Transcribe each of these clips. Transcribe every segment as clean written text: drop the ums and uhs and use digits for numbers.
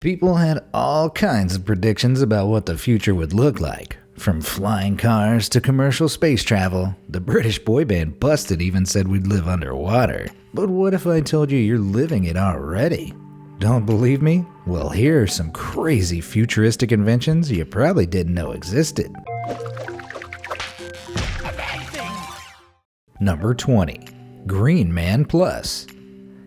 People had all kinds of predictions about what the future would look like. From flying cars to commercial space travel, the British boy band Busted even said we'd live underwater. But what if I told you you're living it already? Don't believe me? Well, here are some crazy futuristic inventions you probably didn't know existed. Number 20. Green Man Plus.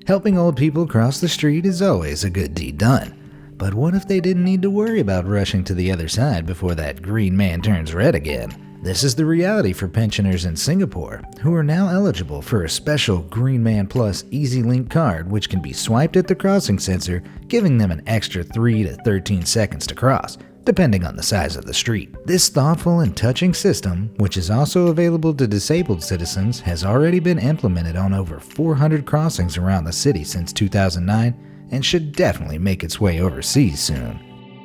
Helping old people cross the street is always a good deed done. But what if they didn't need to worry about rushing to the other side before that green man turns red again? This is the reality for pensioners in Singapore, who are now eligible for a special Green Man Plus Easy Link card which can be swiped at the crossing sensor, giving them an extra 3 to 13 seconds to cross, depending on the size of the street. This thoughtful and touching system, which is also available to disabled citizens, has already been implemented on over 400 crossings around the city since 2009, and should definitely make its way overseas soon.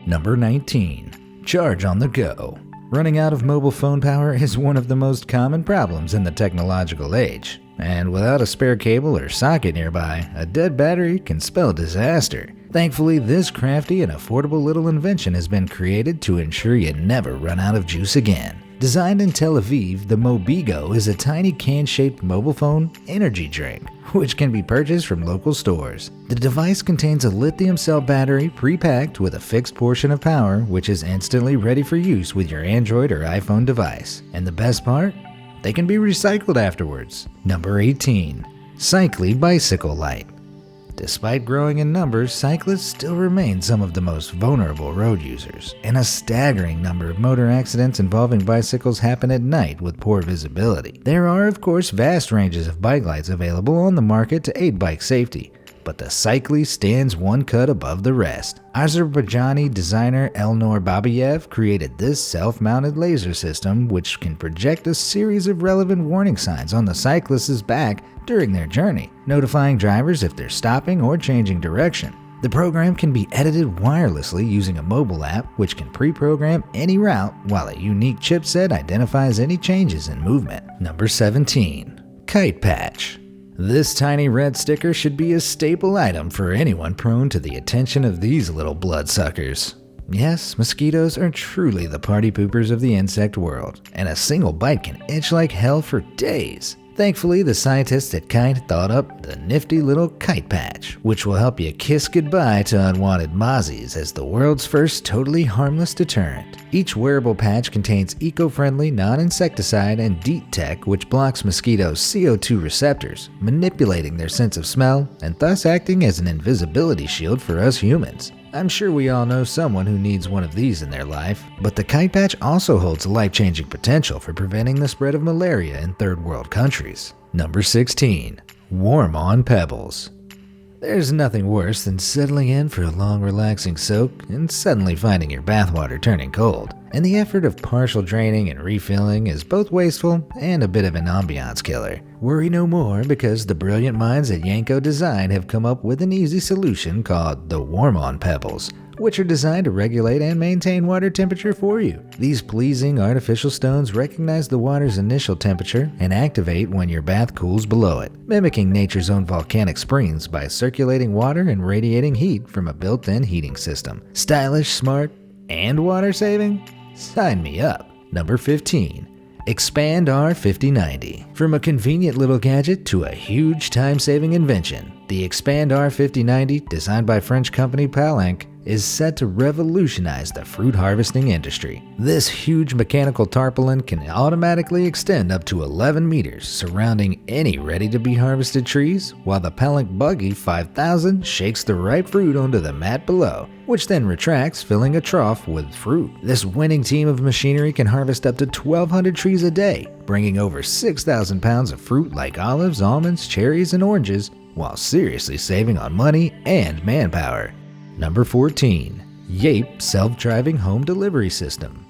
Number 19. Charge on the go. Running out of mobile phone power is one of the most common problems in the technological age, and without a spare cable or socket nearby, a dead battery can spell disaster. Thankfully, this crafty and affordable little invention has been created to ensure you never run out of juice again. Designed in Tel Aviv, the Mobigo is a tiny can-shaped mobile phone energy drink, which can be purchased from local stores. The device contains a lithium cell battery pre-packed with a fixed portion of power, which is instantly ready for use with your Android or iPhone device. And the best part? They can be recycled afterwards. Number 18. Cycly Bicycle Light. Despite growing in numbers, cyclists still remain some of the most vulnerable road users, and a staggering number of motor accidents involving bicycles happen at night with poor visibility. There are, of course, vast ranges of bike lights available on the market to aid bike safety, but the Cycly stands one cut above the rest. Azerbaijani designer Elnor Babayev created this self-mounted laser system which can project a series of relevant warning signs on the cyclist's back during their journey, notifying drivers if they're stopping or changing direction. The program can be edited wirelessly using a mobile app which can pre-program any route, while a unique chipset identifies any changes in movement. Number 17. Kite Patch. This tiny red sticker should be a staple item for anyone prone to the attention of these little bloodsuckers. Yes, mosquitoes are truly the party poopers of the insect world, and a single bite can itch like hell for days. Thankfully, the scientists at Kite thought up the nifty little Kite Patch, which will help you kiss goodbye to unwanted mozzies as the world's first totally harmless deterrent. Each wearable patch contains eco-friendly non-insecticide and DEET tech which blocks mosquitoes' CO2 receptors, manipulating their sense of smell and thus acting as an invisibility shield for us humans. I'm sure we all know someone who needs one of these in their life, but the Kite Patch also holds life-changing potential for preventing the spread of malaria in third world countries. Number 16. Warm on Pebbles. There's nothing worse than settling in for a long relaxing soak and suddenly finding your bathwater turning cold. And the effort of partial draining and refilling is both wasteful and a bit of an ambiance killer. Worry no more, because the brilliant minds at Yanko Design have come up with an easy solution called the Warm On Pebbles, which are designed to regulate and maintain water temperature for you. These pleasing artificial stones recognize the water's initial temperature and activate when your bath cools below it, mimicking nature's own volcanic springs by circulating water and radiating heat from a built-in heating system. Stylish, smart, and water-saving? Sign me up. Number 15. Expand R5090. From a convenient little gadget to a huge time-saving invention, the Expand R5090, designed by French company Palanque, is set to revolutionize the fruit harvesting industry. This huge mechanical tarpaulin can automatically extend up to 11 meters, surrounding any ready-to-be harvested trees, while the Palanque Buggy 5000 shakes the ripe fruit onto the mat below, which then retracts, filling a trough with fruit. This winning team of machinery can harvest up to 1,200 trees a day, bringing over 6,000 pounds of fruit like olives, almonds, cherries, and oranges, while seriously saving on money and manpower. Number 14. Yape Self-Driving Home Delivery System.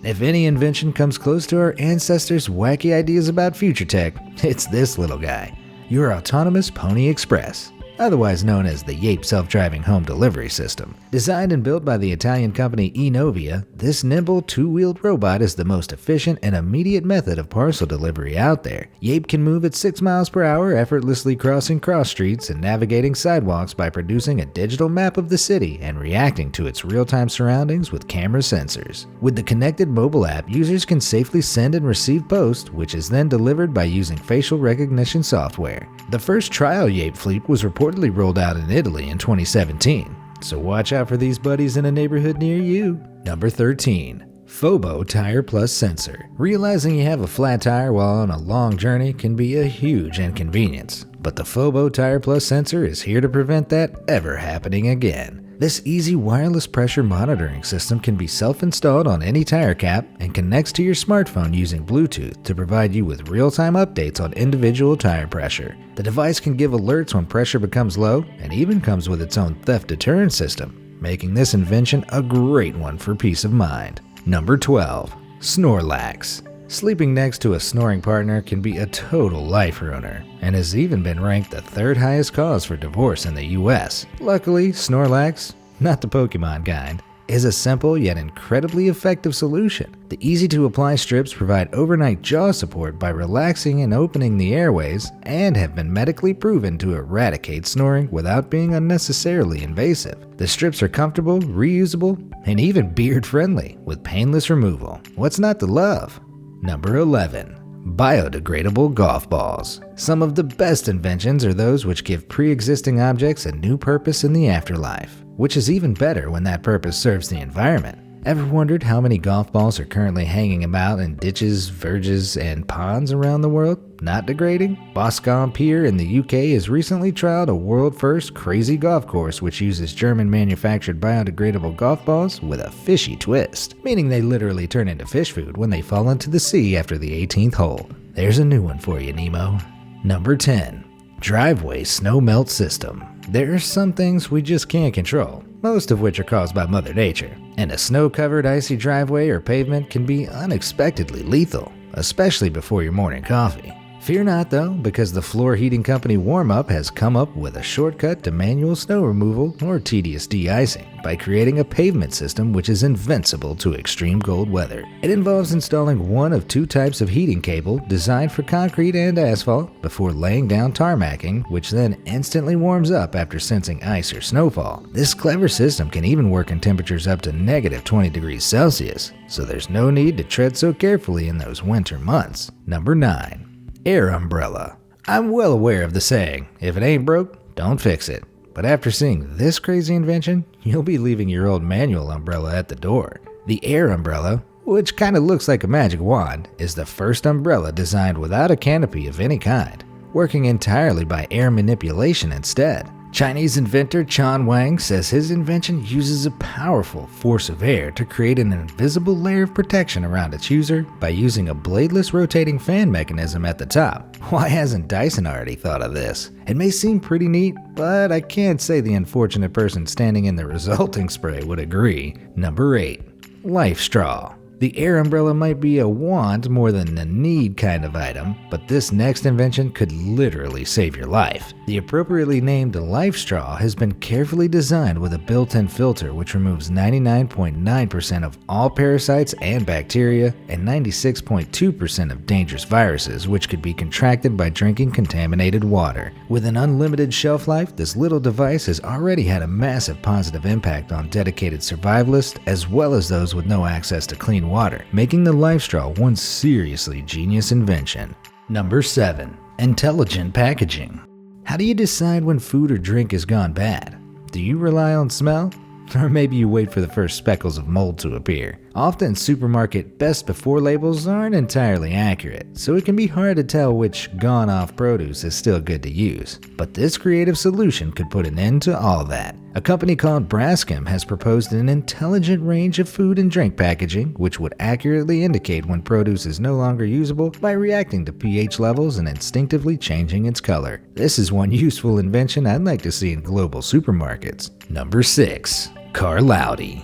If any invention comes close to our ancestors' wacky ideas about future tech, it's this little guy, your autonomous Pony Express. otherwise known as the Yape self-driving home delivery system. Designed and built by the Italian company Enovia, this nimble two-wheeled robot is the most efficient and immediate method of parcel delivery out there. Yape can move at 6 miles per hour, effortlessly crossing cross streets and navigating sidewalks by producing a digital map of the city and reacting to its real-time surroundings with camera sensors. With the connected mobile app, users can safely send and receive post, which is then delivered by using facial recognition software. The first trial Yape fleet was reportedly rolled out in Italy in 2017, so watch out for these buddies in a neighborhood near you. Number 13. Fobo Tire Plus Sensor. Realizing you have a flat tire while on a long journey can be a huge inconvenience, but the Fobo Tire Plus sensor is here to prevent that ever happening again. This easy wireless pressure monitoring system can be self-installed on any tire cap and connects to your smartphone using Bluetooth to provide you with real-time updates on individual tire pressure. The device can give alerts when pressure becomes low and even comes with its own theft deterrent system, making this invention a great one for peace of mind. Number 12. Snorlax. Sleeping next to a snoring partner can be a total life ruiner, and has even been ranked the third highest cause for divorce in the US. Luckily, Snorlax, not the Pokemon kind, is a simple yet incredibly effective solution. The easy-to-apply strips provide overnight jaw support by relaxing and opening the airways, and have been medically proven to eradicate snoring without being unnecessarily invasive. The strips are comfortable, reusable, and even beard-friendly, with painless removal. What's not to love? Number 11. Biodegradable golf balls. Some of the best inventions are those which give pre-existing objects a new purpose in the afterlife, which is even better when that purpose serves the environment. Ever wondered how many golf balls are currently hanging about in ditches, verges, and ponds around the world, not degrading? Boscombe Pier in the UK has recently trialed a world-first crazy golf course which uses German-manufactured biodegradable golf balls with a fishy twist, meaning they literally turn into fish food when they fall into the sea after the 18th hole. There's a new one for you, Nemo. Number 10. Driveway Snow Melt System. There are some things we just can't control, most of which are caused by Mother Nature, and a snow-covered icy driveway or pavement can be unexpectedly lethal, especially before your morning coffee. Fear not though, because the floor heating company Warmup has come up with a shortcut to manual snow removal or tedious de-icing by creating a pavement system which is invincible to extreme cold weather. It involves installing one of two types of heating cable designed for concrete and asphalt before laying down tarmacking, which then instantly warms up after sensing ice or snowfall. This clever system can even work in temperatures up to negative 20 degrees Celsius, so there's no need to tread so carefully in those winter months. Number 9. Air umbrella. I'm well aware of the saying, if it ain't broke, don't fix it. But after seeing this crazy invention, you'll be leaving your old manual umbrella at the door. The air umbrella, which kinda looks like a magic wand, is the first umbrella designed without a canopy of any kind, working entirely by air manipulation instead. Chinese inventor Chan Wang says his invention uses a powerful force of air to create an invisible layer of protection around its user by using a bladeless rotating fan mechanism at the top. Why hasn't Dyson already thought of this? It may seem pretty neat, but I can't say the unfortunate person standing in the resulting spray would agree. Number 8. Life Straw. The air umbrella might be a want more than a need kind of item, but this next invention could literally save your life. The appropriately named Life Straw has been carefully designed with a built-in filter which removes 99.9% of all parasites and bacteria and 96.2% of dangerous viruses which could be contracted by drinking contaminated water. With an unlimited shelf life, this little device has already had a massive positive impact on dedicated survivalists as well as those with no access to clean water, making the Life Straw one seriously genius invention. Number 7. Intelligent packaging. How do you decide when food or drink has gone bad? Do you rely on smell? Or maybe you wait for the first speckles of mold to appear. Often supermarket best before labels aren't entirely accurate, so it can be hard to tell which gone-off produce is still good to use. But this creative solution could put an end to all that. A company called Braskem has proposed an intelligent range of food and drink packaging which would accurately indicate when produce is no longer usable by reacting to pH levels and instinctively changing its color. This is one useful invention I'd like to see in global supermarkets. Number 6. Carlaudy.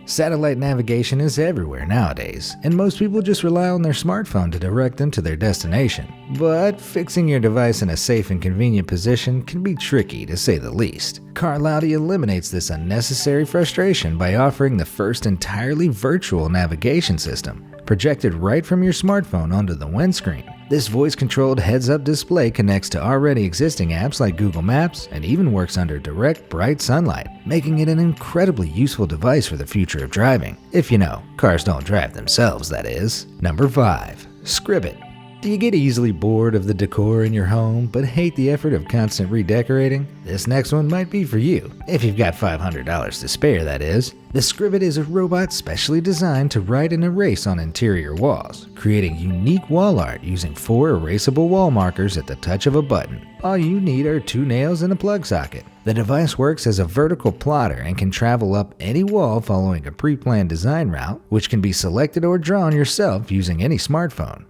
Satellite navigation is everywhere nowadays, and most people just rely on their smartphone to direct them to their destination. But fixing your device in a safe and convenient position can be tricky, to say the least. Carlaudy eliminates this unnecessary frustration by offering the first entirely virtual navigation system, projected right from your smartphone onto the windscreen. This voice-controlled heads-up display connects to already existing apps like Google Maps and even works under direct, bright sunlight, making it an incredibly useful device for the future of driving. If you know, cars don't drive themselves, that is. Number 5. Scribit. Do you get easily bored of the decor in your home, but hate the effort of constant redecorating? This next one might be for you, if you've got $500 to spare, that is. The Scribit is a robot specially designed to write and erase on interior walls, creating unique wall art using 4 erasable wall markers at the touch of a button. All you need are 2 nails and a plug socket. The device works as a vertical plotter and can travel up any wall following a pre-planned design route, which can be selected or drawn yourself using any smartphone.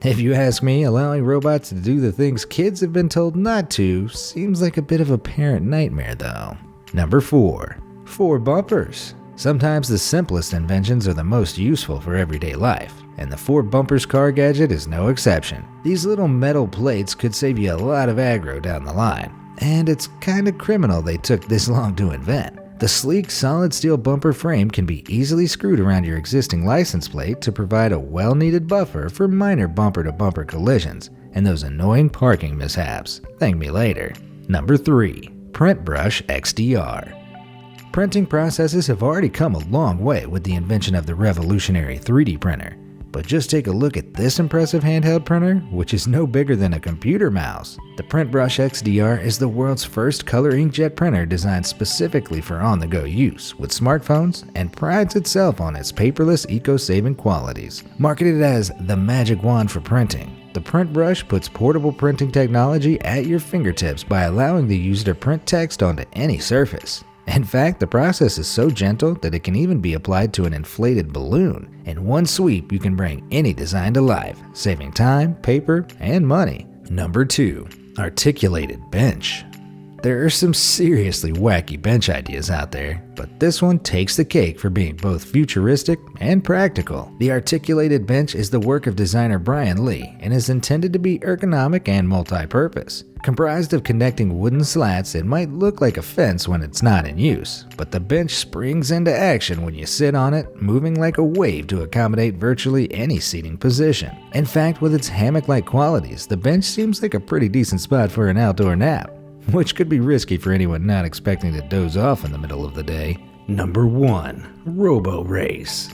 If you ask me, allowing robots to do the things kids have been told not to seems like a bit of a parent nightmare though. Number 4. 4 bumpers. Sometimes the simplest inventions are the most useful for everyday life, and the 4 bumpers car gadget is no exception. These little metal plates could save you a lot of aggro down the line, and it's kinda criminal they took this long to invent. The sleek, solid steel bumper frame can be easily screwed around your existing license plate to provide a well-needed buffer for minor bumper-to-bumper collisions and those annoying parking mishaps. Thank me later. Number 3. PrintBrush XDR. Printing processes have already come a long way with the invention of the revolutionary 3D printer. But just take a look at this impressive handheld printer, which is no bigger than a computer mouse. The PrintBrush XDR is the world's first color inkjet printer designed specifically for on-the-go use with smartphones and prides itself on its paperless, eco-saving qualities. Marketed as the magic wand for printing, the PrintBrush puts portable printing technology at your fingertips by allowing the user to print text onto any surface. In fact, the process is so gentle that it can even be applied to an inflated balloon. In one sweep, you can bring any design to life, saving time, paper, and money. Number 2. Articulated bench. There are some seriously wacky bench ideas out there, but this one takes the cake for being both futuristic and practical. The articulated bench is the work of designer Brian Lee and is intended to be ergonomic and multi-purpose. Comprised of connecting wooden slats, it might look like a fence when it's not in use, but the bench springs into action when you sit on it, moving like a wave to accommodate virtually any seating position. In fact, with its hammock-like qualities, the bench seems like a pretty decent spot for an outdoor nap, which could be risky for anyone not expecting to doze off in the middle of the day. Number 1. RoboRace.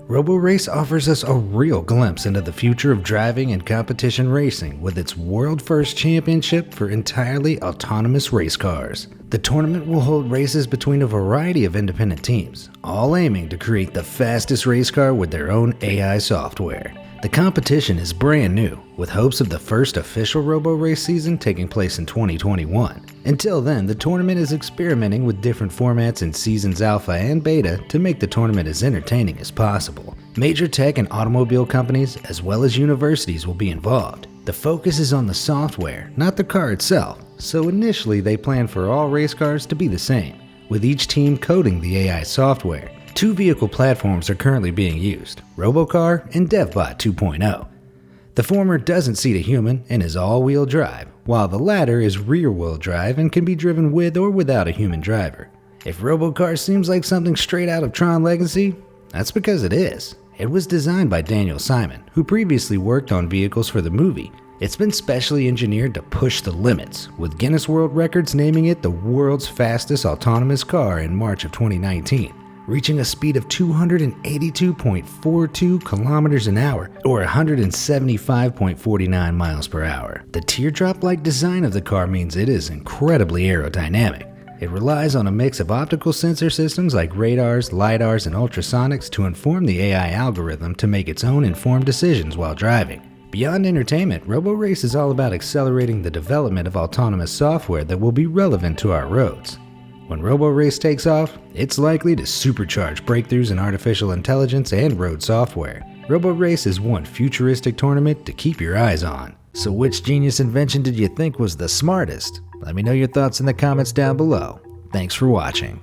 RoboRace offers us a real glimpse into the future of driving and competition racing with its world-first championship for entirely autonomous race cars. The tournament will hold races between a variety of independent teams, all aiming to create the fastest race car with their own AI software. The competition is brand new, with hopes of the first official RoboRace season taking place in 2021. Until then, the tournament is experimenting with different formats in Seasons Alpha and Beta to make the tournament as entertaining as possible. Major tech and automobile companies, as well as universities, will be involved. The focus is on the software, not the car itself, so initially they plan for all race cars to be the same, with each team coding the AI software. 2 vehicle platforms are currently being used, Robocar and DevBot 2.0. The former doesn't seat a human and is all-wheel drive, while the latter is rear-wheel drive and can be driven with or without a human driver. If Robocar seems like something straight out of Tron Legacy, that's because it is. It was designed by Daniel Simon, who previously worked on vehicles for the movie. It's been specially engineered to push the limits, with Guinness World Records naming it the world's fastest autonomous car in March of 2019. Reaching a speed of 282.42 kilometers an hour, or 175.49 miles per hour. The teardrop-like design of the car means it is incredibly aerodynamic. It relies on a mix of optical sensor systems like radars, lidars, and ultrasonics to inform the AI algorithm to make its own informed decisions while driving. Beyond entertainment, RoboRace is all about accelerating the development of autonomous software that will be relevant to our roads. When RoboRace takes off, it's likely to supercharge breakthroughs in artificial intelligence and road software. RoboRace is one futuristic tournament to keep your eyes on. So which genius invention did you think was the smartest? Let me know your thoughts in the comments down below. Thanks for watching.